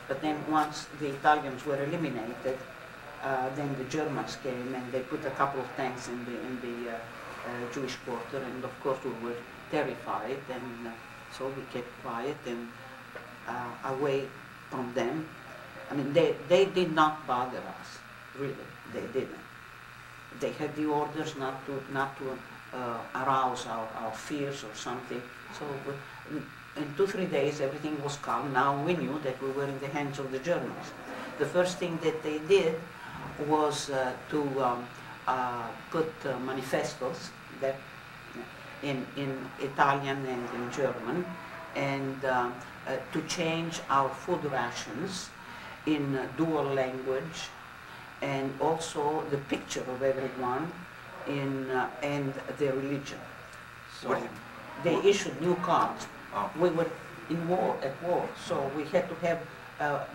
But then once the Italians were eliminated, then the Germans came and they put a couple of tanks in the Jewish quarter, and of course we were terrified, and so we kept quiet and away from them. I mean, they did not bother us, really. They didn't. They had the orders not to arouse our fears or something. So in 2-3 days everything was calm. Now we knew that we were in the hands of the Germans. The first thing that they did was to put manifestos that in Italian and in German, and to change our food rations in dual language, and also the picture of everyone in and their religion. So they issued new cards. Oh. We were at war, so we had to have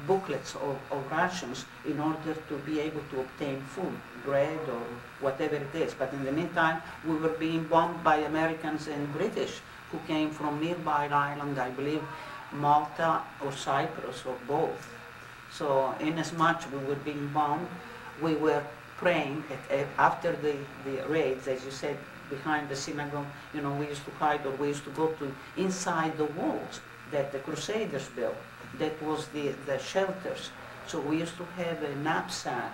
booklets of rations in order to be able to obtain food, bread or whatever it is. But in the meantime, we were being bombed by Americans and British who came from nearby island, I believe Malta or Cyprus or both. So inasmuch we were being bombed, we were praying after the raids, as you said, behind the synagogue. You know, we used to hide, or we used to go to inside the walls that the Crusaders built. That was the shelters. So we used to have a knapsack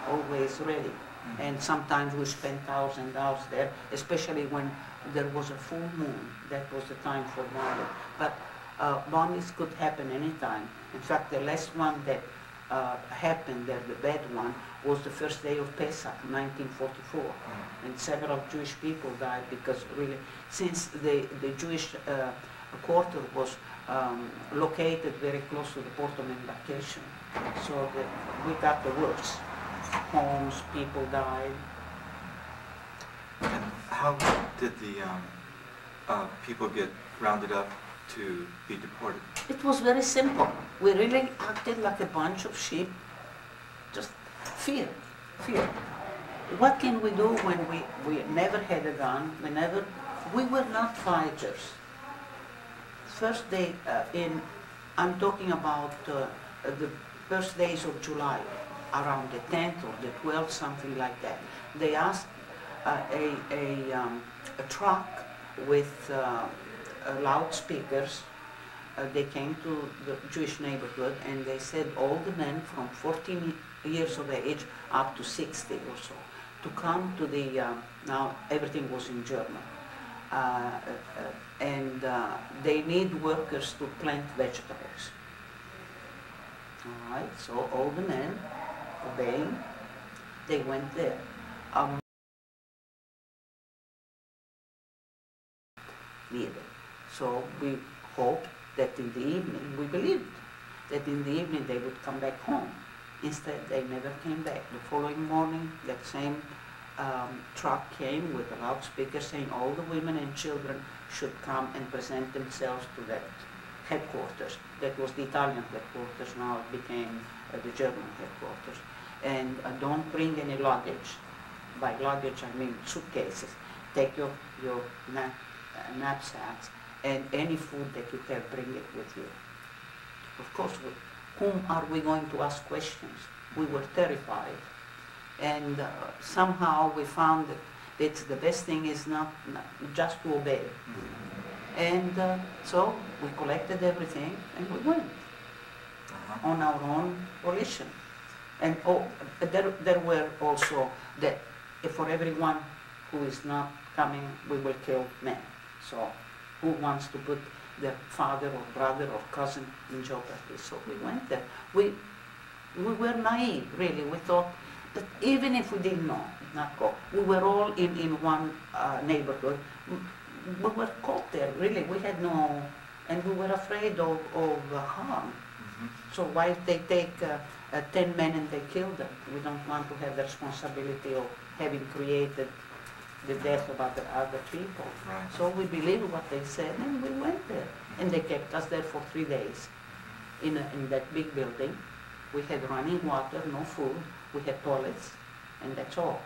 always ready. And sometimes we spent hours and hours there, especially when there was a full moon. That was the time for bombing. But bombings could happen anytime. In fact, the last one that happened there, the bad one, was the first day of Pesach, 1944. And several Jewish people died because really, since the Jewish quarter was located very close to the port of embarkation, so we got the worst. Homes, people died. And how did the people get rounded up to be deported? It was very simple. We really acted like a bunch of sheep, just fear. What can we do when we never had a gun, we were not fighters. First day I'm talking about the first days of July, around the 10th or the 12th, something like that. They asked a truck with loudspeakers. They came to the Jewish neighborhood and they said all the men from 14 years of age up to 60 or so to come to the, now everything was in German, and they need workers to plant vegetables. All right, so all the men obeying, they went there. So we hoped that in the evening, we believed that in the evening they would come back home. Instead, they never came back. The following morning, that same truck came with a loudspeaker saying all the women and children should come and present themselves to that headquarters. That was the Italian headquarters, now it became the German headquarters. And don't bring any luggage. By luggage, I mean suitcases. Take your knapsacks, and any food that you have, bring it with you. Of course, whom are we going to ask questions? We were terrified. And somehow we found that the best thing is not just to obey. And so we collected everything and we went on our own volition. And there were also that for everyone who is not coming, we will kill men. So who wants to put their father or brother or cousin in jeopardy? So we went there. We were naive, really. We thought that even if we didn't know, not go, we were all in one neighborhood. We were caught there, really. We had no, and we were afraid of harm. So why they take 10 men and they kill them? We don't want to have the responsibility of having created the death of other people. Right. So we believed what they said and we went there. And they kept us there for 3 days in that big building. We had running water, no food, we had toilets, and that's all.